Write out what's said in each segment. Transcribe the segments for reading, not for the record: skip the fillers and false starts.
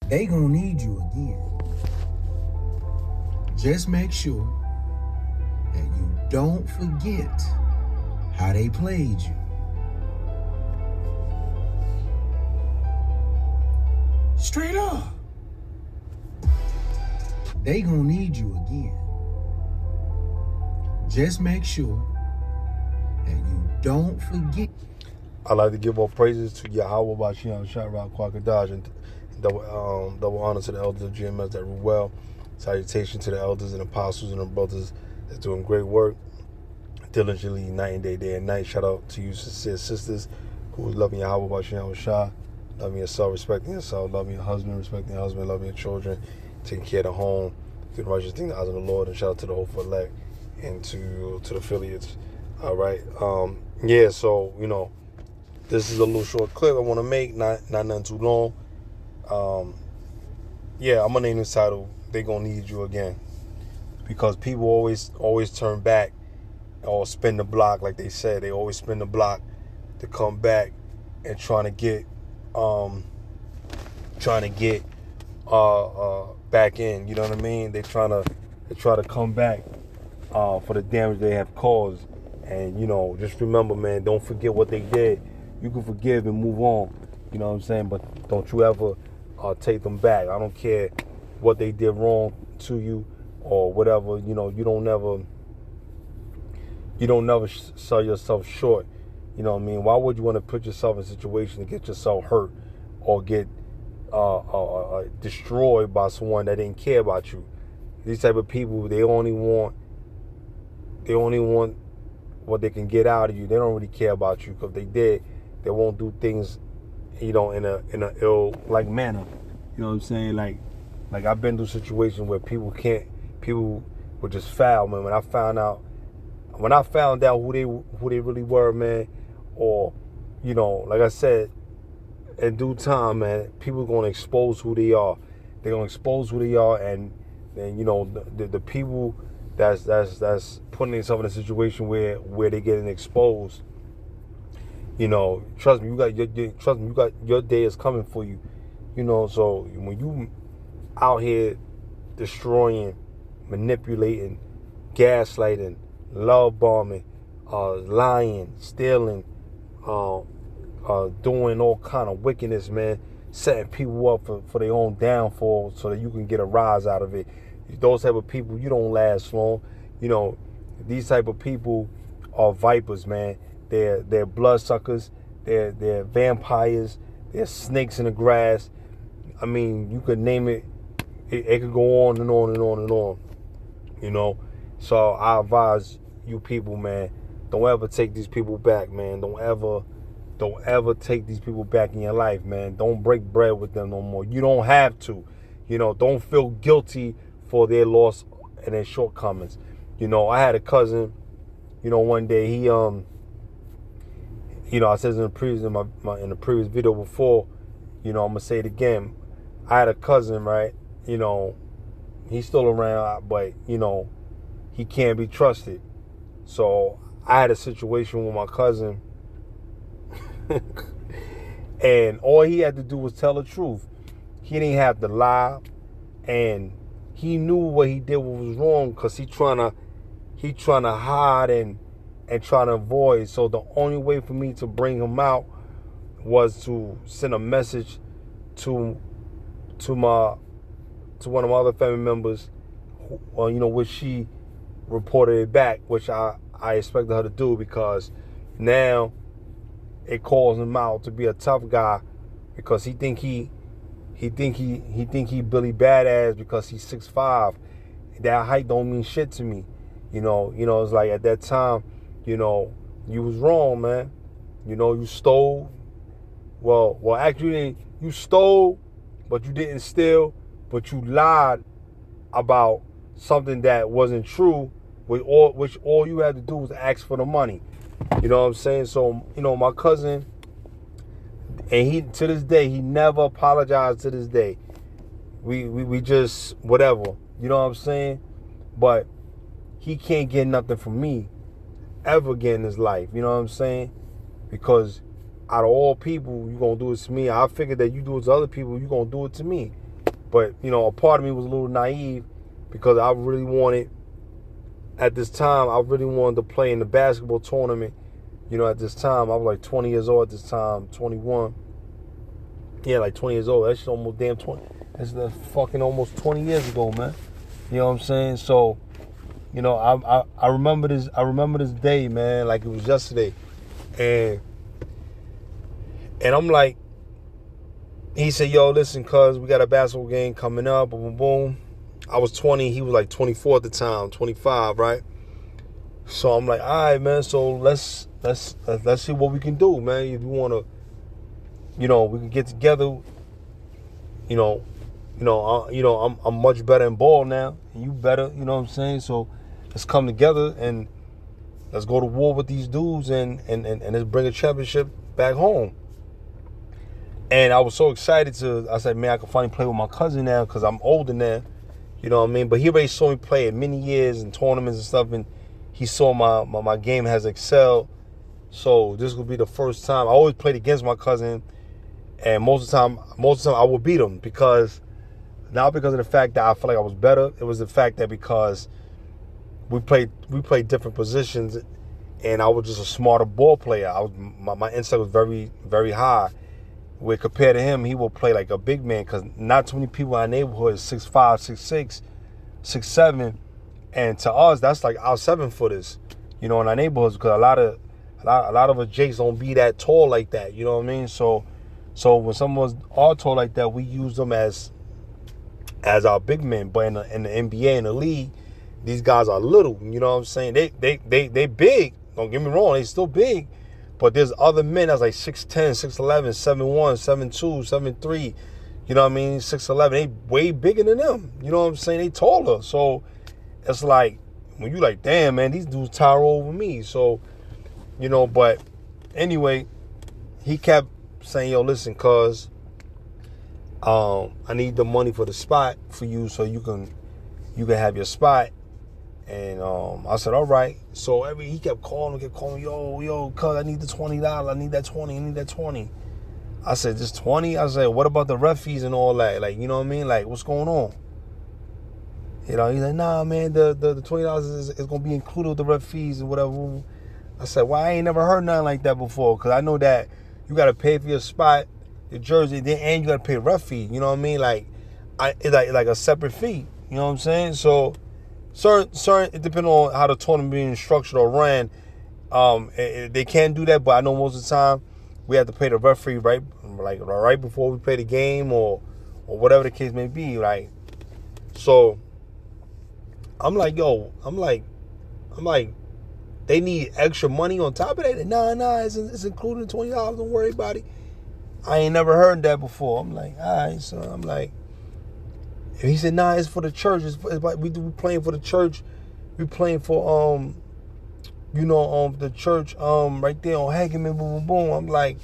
They gonna need you again. Just make sure that you don't forget how they played you. Straight up. They gonna need you again. Just make sure that you don't forget. I'd like to give all praises to Yahweh Bashian Shadrach Kwakadaj and double honor to the elders of GMS that rule well. Salutation to the elders and apostles and the brothers that's doing great work diligently, night and day and night. Shout out to you, sincere sisters who is loving Yahweh Bashian Shah, loving yourself, respecting yourself, loving your husband, respecting your husband, loving your children, taking care of the home, doing the righteous thing in the eyes of the Lord, and shout out to the hopeful elect and to the affiliates. All right. Yeah, so, this is a little short clip I want to make, not nothing too long. Yeah, I'm gonna name this title, They Gonna Need You Again. Because people always turn back or spin the block, like they said. They always spin the block to come back and trying to get back in. You know what I mean? They try to come back for the damage they have caused. And just remember, man, don't forget what they did. You can forgive and move on. You know what I'm saying? But don't you ever take them back. I don't care what they did wrong to you or whatever. You don't never sell yourself short. You know what I mean? Why would you want to put yourself in a situation to get yourself hurt or get destroyed by someone that didn't care about you? These type of people, they only want what they can get out of you. They don't really care about you, because they did, they won't do things, in a ill like manner. You know what I'm saying? Like I've been through situations where people were just foul, man. When I found out who they really were, man, or like I said, in due time, man, people are gonna expose who they are. They're gonna expose who they are, and the people that's putting themselves in a situation where they're getting exposed. Trust me, you got your day is coming for you. So when you out here destroying, manipulating, gaslighting, love bombing, lying, stealing, doing all kind of wickedness, man, setting people up for their own downfall so that you can get a rise out of it. Those type of people, you don't last long. These type of people are vipers, man. They're bloodsuckers. They're vampires. They're snakes in the grass. I mean, you could name it. It could go on and on and on and on. So I advise you people, man, don't ever take these people back, man. Don't ever take these people back in your life, man. Don't break bread with them no more. You don't have to. Don't feel guilty for their loss and their shortcomings. I had a cousin, one day he I said in the previous video before, I'm gonna say it again. I had a cousin, right? He's still around, but he can't be trusted. So I had a situation with my cousin, and all he had to do was tell the truth. He didn't have to lie, and he knew what he did was wrong, because he trying to hide and trying to avoid. So the only way for me to bring him out was to send a message to one of my other family members, which she reported it back, which I expected her to do, because now it calls him out to be a tough guy, because he think he Billy Badass because he's 6'5". That height don't mean shit to me. It's like at that time, you was wrong, man. You stole. Well, actually, you stole, but you didn't steal, but you lied about something that wasn't true, which all you had to do was ask for the money. You know what I'm saying? So, my cousin, and he, to this day, he never apologized to this day. We just, whatever. You know what I'm saying? But he can't get nothing from me ever again in his life. You know what I'm saying? Because out of all people, you going to do it to me. I figured that you do it to other people, you going to do it to me. But, a part of me was a little naive because I really wanted, at this time, I really wanted to play in the basketball tournament. At this time, I was like 20 years old at this time, 21. Yeah, like 20 years old. That's almost damn 20. That's fucking almost 20 years ago, man. You know what I'm saying? So, I remember this. I remember this day, man, like it was yesterday, and I'm like, he said, "Yo, listen, cuz we got a basketball game coming up." Boom, boom, boom. I was 20. He was like 24 at the time, 25, right? So I'm like, all right, man. So let's see what we can do, man. If you wanna, we can get together. I'm much better in ball now, and you better. You know what I'm saying? So let's come together and let's go to war with these dudes and let's bring a championship back home. And I was so excited I said, man, I can finally play with my cousin now because I'm older now. You know what I mean? But he already saw me play at many years and tournaments and stuff, and he saw my game has excelled. So this will be the first time. I always played against my cousin, and most of the time I would beat him not because of the fact that I felt like I was better. It was the fact that because we played different positions, and I was just a smarter ball player. My instinct was very, very high. Where compared to him, he will play like a big man because not too many people in our neighborhood is 6'5", 6'6", 6'7", and to us that's like our 7-footers, in our neighborhoods because a lot of us Jakes don't be that tall like that. You know what I mean? So when someone's all tall like that, we use them as our big men. But in the NBA, in the league, these guys are little. You know what I'm saying? They big. Don't get me wrong, they still big. But there's other men that's like 6'10", 6'11", 7'1", 7'2", 7'3", you know what I mean, 6'11", they way bigger than them. You know what I'm saying? They taller. So it's like, when you like, damn, man, these dudes tower over me. So, but anyway, he kept saying, yo, listen, cuz, I need the money for the spot for you so you can have your spot. And I said, all right. So he kept calling, yo, cuz, I need the $20. I need that 20. I said, just 20? I said, what about the ref fees and all that? Like, you know what I mean? Like, what's going on? He's like, nah, man, the $20 is going to be included with the ref fees and whatever. I said, well, I ain't never heard nothing like that before, because I know that you got to pay for your spot, your jersey, and you got to pay ref fee. You know what I mean? Like, it's like a separate fee. You know what I'm saying? So, certain it depends on how the tournament being structured or ran. They can do that, but I know most of the time we have to pay the referee right before we play the game or whatever the case may be. Like, so I'm like, they need extra money on top of that. Nah, it's included in $20. Don't worry about it. I ain't never heard that before. I'm like, all right, so I'm like. And he said, nah, it's for the church. We playing for the church. We playing for the church right there on Hageman, boom, boom, boom. I'm like,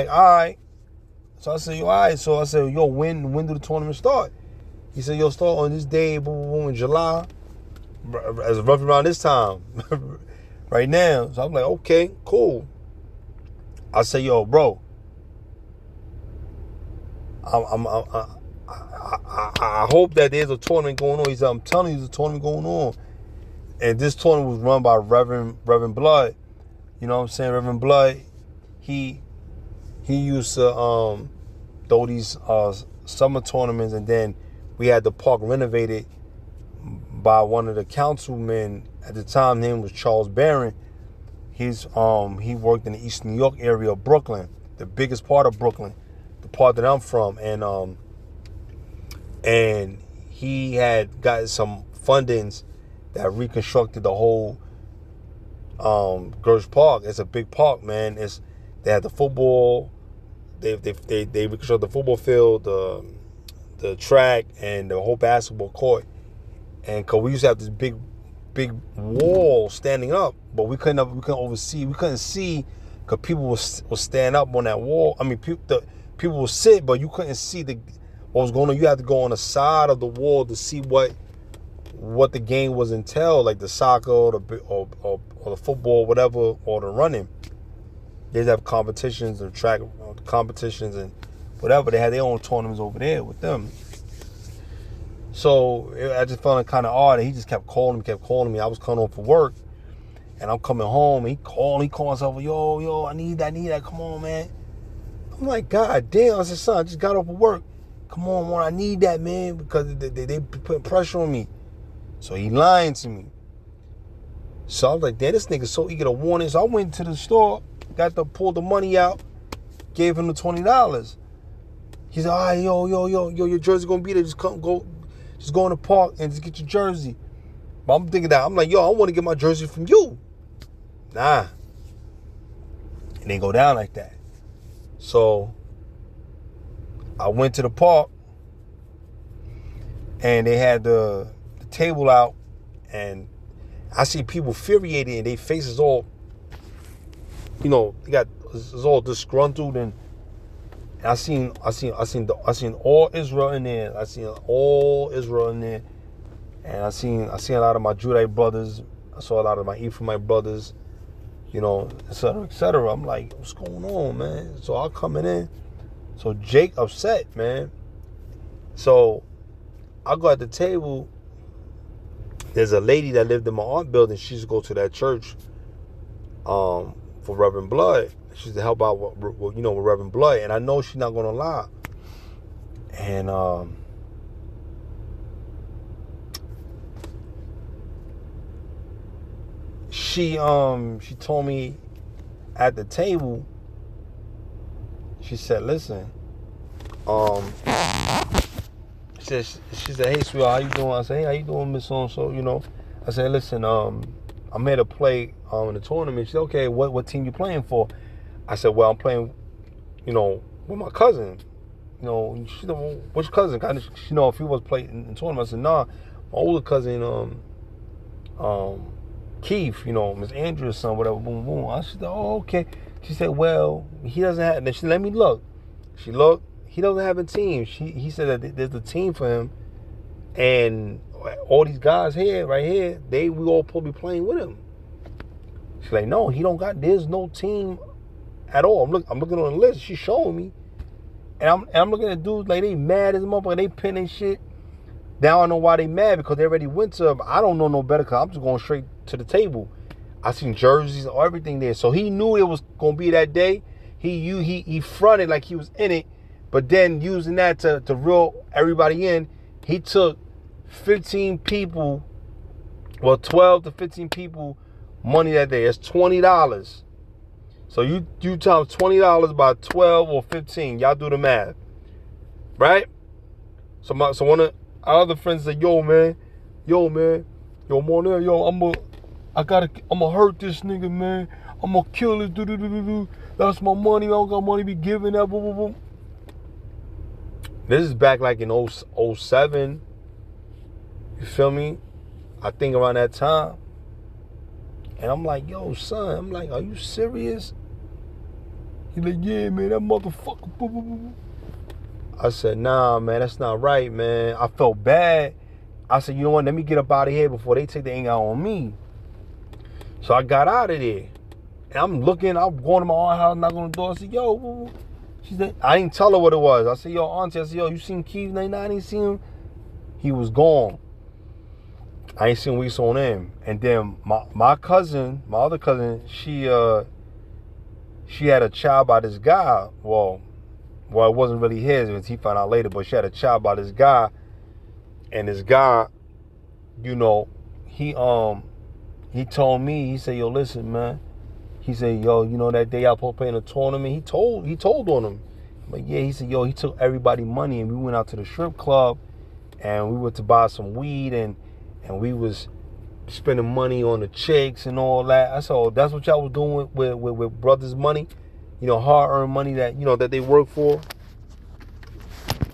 all right. So I said, yo, all right. So I said, yo, when do the tournament start? He said, yo, start on this day, boom, boom, boom, in July. As roughly around this time, right now. So I'm like, okay, cool. I said, yo, bro. I hope that there's a tournament going on. He said, I'm telling you, there's a tournament going on. And this tournament was run by Reverend Blood. You know what I'm saying? Reverend Blood, he used to throw these summer tournaments, and then we had the park renovated by one of the councilmen at the time. His name was Charles Barron. He worked in the East New York area of Brooklyn, the biggest part of Brooklyn, the part that I'm from, and he had gotten some fundings that reconstructed the whole Gersh Park. It's a big park, man. They had the football, they reconstructed the football field, the track, and the whole basketball court. And cause we used to have this big wall standing up, but we couldn't see because people will stand up on that wall. I mean, people will sit, but you couldn't see what was going on. You had to go on the side of the wall to see what the game was entailed, like the soccer or the football, whatever, or the running. They have competitions and track competitions and whatever. They had their own tournaments over there with them. So I just found it kind of odd that he just kept calling me. I was coming home for work, and I'm coming home. And he called himself, yo, I need that. Come on, man. I'm like, God damn. I said, son, I just got off of work. Come on, man, I need that, man, because they putting pressure on me. So he lying to me. So I was like, damn, this nigga's so eager to warn. So I went to the store, pulled the money out, gave him the $20. He said, all right, yo, your jersey gonna be there. Just go in the park and just get your jersey. But I'm thinking that, I'm like, yo, I want to get my jersey from you. Nah. It didn't go down like that. So I went to the park and they had the table out, and I see people infuriated and their faces all, they got it's all disgruntled, and I seen all Israel in there. I seen all Israel in there, and I seen a lot of my Judite brothers. I saw a lot of my Ephraimite brothers, et cetera, et cetera. I'm like, what's going on, man? So I'm coming in. So Jake upset, man. So I go at the table. There's a lady that lived in my aunt building. She used to go to that church for Reverend Blood. She used to help out with Reverend Blood. And I know she's not going to lie. And she told me at the table, she said, listen, she said, hey, sweetheart, how you doing? I said, hey, how you doing, Miss So-and-so, I said, listen, I'm here to play in the tournament. She said, okay, what team you playing for? I said, well, I'm playing, with my cousin. She said, well, which cousin? Kind of, if he was playing in the tournament. I said, nah, my older cousin, Keith, Miss Andrew's son, whatever, boom, boom. I said, oh, okay. She said, well, he doesn't have, then she let me look. She looked. He doesn't have a team. He said that there's a team for him, and all these guys right here, we all probably playing with him. She's like, no, there's no team at all. I'm looking on the list. She's showing me, and I'm looking at dudes like they mad as a motherfucker. They pinning shit. Now I know why they mad, because they already went to him. I don't know no better, because I'm just going straight to the table. I seen jerseys, everything there. So he knew it was gonna be that day. He fronted like he was in it. But then using that to reel everybody in, he took 15 people, 12 to 15 people money that day. It's $20. So you times $20 by 12 or 15. Y'all do the math. Right? So one of our other friends said, yo, Monel, I'm gonna hurt this nigga, man. I'm gonna kill this, That's my money. I don't got money to be giving that, boom, boom, boom. This is back like in 07. You feel me? I think around that time. And I'm like, yo, son. I'm like, are you serious? He's like, yeah, man, that motherfucker. Boom, boom, boom. I said, nah, man, that's not right, man. I felt bad. I said, you know what? Let me get up out of here before they take the anger on me. So I got out of there. And I'm going to my aunt's house, knocking on the door. I said, yo, boo, boo. She said, I didn't tell her what it was. I said, yo, auntie, you seen Keith? I didn't see him. He was gone. I ain't seen weeks on him. And then my other cousin, she had a child by this guy. Well, it wasn't really his. He found out later, but she had a child by this guy. And this guy, he told me, he said, yo, listen, man. He said, yo, that day I was playing a tournament, he told on him. But yeah, he said, yo, he took everybody money, and we went out to the strip club, and we went to buy some weed, and we was spending money on the chicks and all that. I said, oh, that's what y'all was doing with brothers' money? Hard-earned money that, that they work for?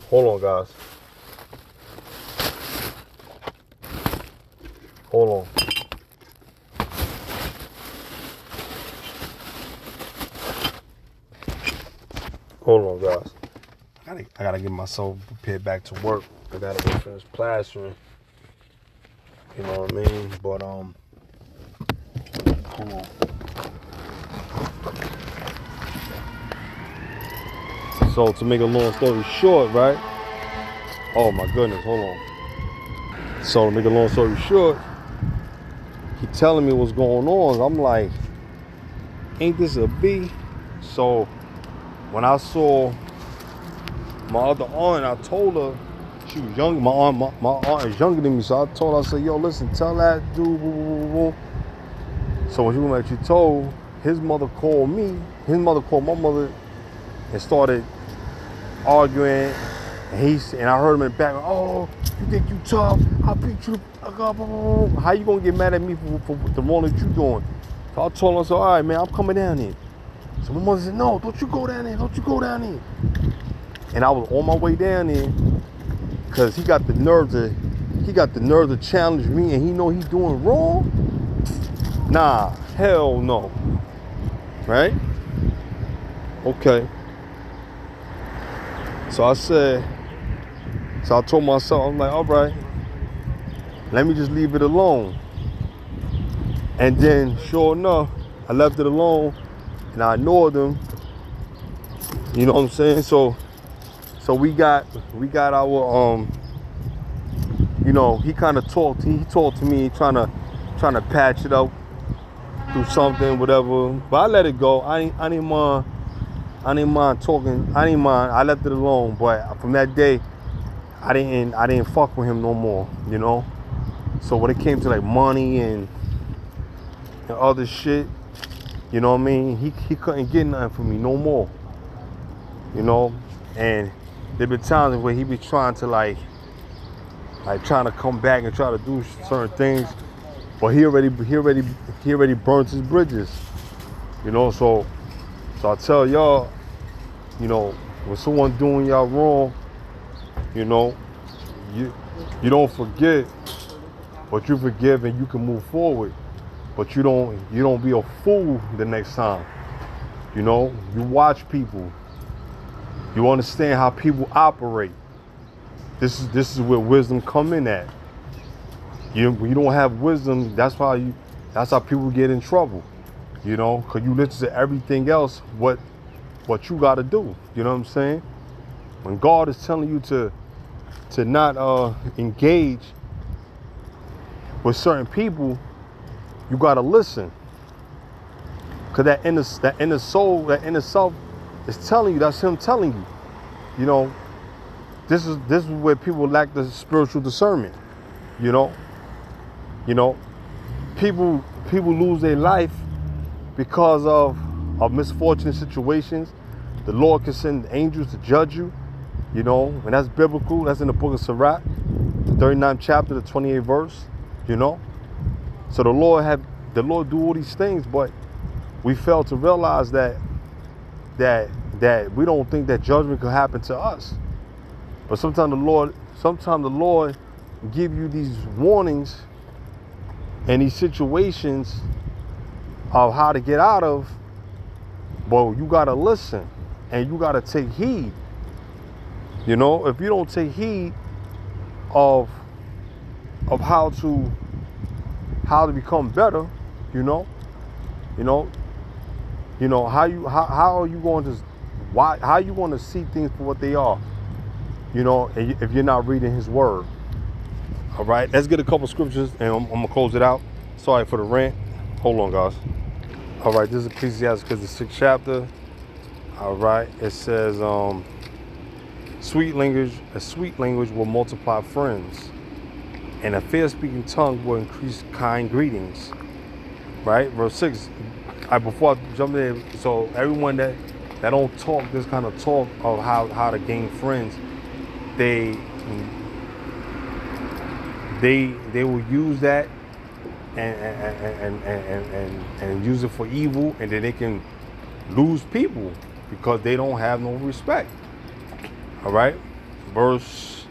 Hold on, guys. Hold on. Hold on, guys. I gotta get myself prepared back to work. I gotta go finish plastering. You know what I mean? But hold on. So to make a long story short, right? Oh my goodness, hold on. So to make a long story short, he telling me what's going on. I'm like, ain't this a B? So when I saw my other aunt, I told her, she was young. My aunt is younger than me, so I told her, I said, yo, listen, tell that dude. So when she went back, she told, his mother called me. His mother called my mother and started arguing. And I heard him in the back, oh, you think you tough? I'll beat you. How you gonna get mad at me for the wrong that you doing? So I told her, I said, all right, man, I'm coming down there. So my mother said, no, don't you go down there. Don't you go down there. And I was on my way down there because he got the nerve to challenge me, and he know he's doing wrong. Nah, hell no. Right? Okay. So I told myself, I'm like, all right, let me just leave it alone. And then, sure enough, I left it alone, and I ignored him. You know what I'm saying? So we got our you know, he kind of talked. He talked to me, trying to patch it up through something, whatever. But I let it go. I didn't mind talking. I didn't mind. I left it alone. But from that day, I didn't fuck with him no more. You know. So when it came to like money and other shit, you know what I mean, he couldn't get nothing from me no more. You know, and there been times where he be trying to like trying to come back and try to do certain things, but he already burnt his bridges. You know, so I tell y'all, you know, when someone doing y'all wrong, you know, you don't forget, but you forgive and you can move forward. But you don't be a fool the next time. You know, you watch people. You understand how people operate. This is where wisdom come in at. When you don't have wisdom, that's how people get in trouble. You know, because you listen to everything else, what you got to do. You know what I'm saying? When God is telling you to not engage with certain people, you got to listen. Because that inner soul, that inner self is telling you, that's him telling you. You know, this is where people lack the spiritual discernment. You know, people lose their life because of misfortunate situations. The Lord can send angels to judge you. You know, and that's biblical. That's in the book of Sirach, the 39th chapter, the 28th verse. You know, so the Lord do all these things, but we fail to realize that we don't think that judgment could happen to us. But sometimes the Lord give you these warnings and these situations of how to get out of, but you gotta listen and you gotta take heed. You know, if you don't take heed of how to become better, how are you going to see things for what they are? You know, if you're not reading His Word. All right, let's get a couple scriptures and I'm gonna close it out. Sorry for the rant. Hold on, guys. All right, this is Ecclesiastes, the 6th chapter. All right, it says, a sweet language will multiply friends, and a fair-speaking tongue will increase kind greetings. Right, verse 6. All right, before I jump in, so everyone that don't talk this kind of talk of how to gain friends, they will use that and use it for evil, and then they can lose people because they don't have no respect. All right, verse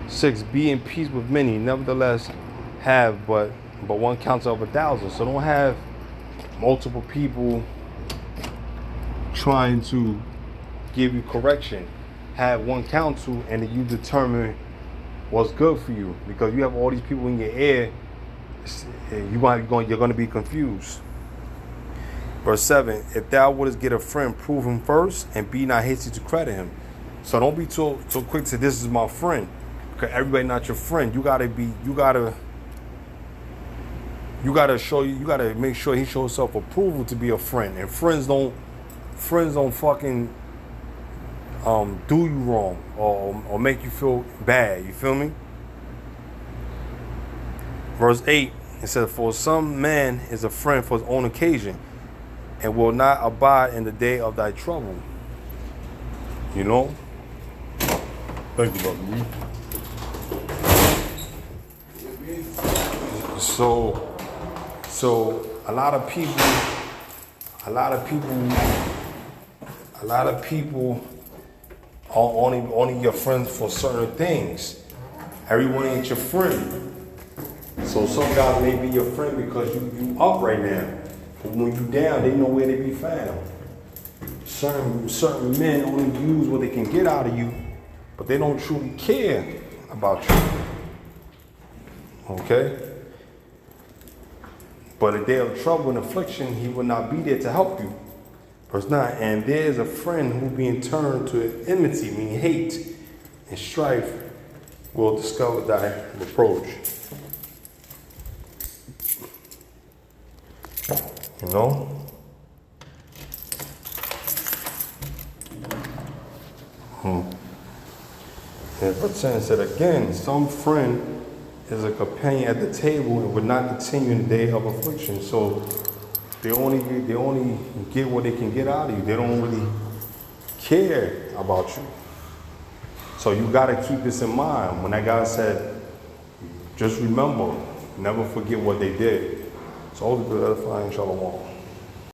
6. Be in peace with many, nevertheless have but one counsel of 1,000. So don't have multiple people trying to give you correction. Have one counsel, and then you determine what's good for you, because you have all these people in your ear. You're going to be confused. Verse 7, if thou wouldest get a friend, prove him first, and be not hasty to credit him. So don't be so quick to say, this is my friend. Because everybody not your friend. You gotta make sure he shows self approval to be a friend. And friends don't fucking do you wrong or make you feel bad. You feel me? Verse 8, it says, for some man is a friend for his own occasion, and will not abide in the day of thy trouble. You know? Thank you, brother. So a lot of people are only your friends for certain things. Everyone ain't your friend. So some guys may be your friend because you up right now. But when you down, they know where they be found. Certain men only use what they can get out of you, but they don't truly care about you. Okay? But a day of trouble and affliction, he will not be there to help you. Verse 9, and there is a friend who being turned to enmity, meaning hate and strife, will discover thy reproach. You know? And verse 10 said again, some friend is a companion at the table and would not continue in the day of affliction. So they only get what they can get out of you. They don't really care about you. So you got to keep this in mind. When that guy said, just remember, never forget what they did. So all the good edifying, shalom.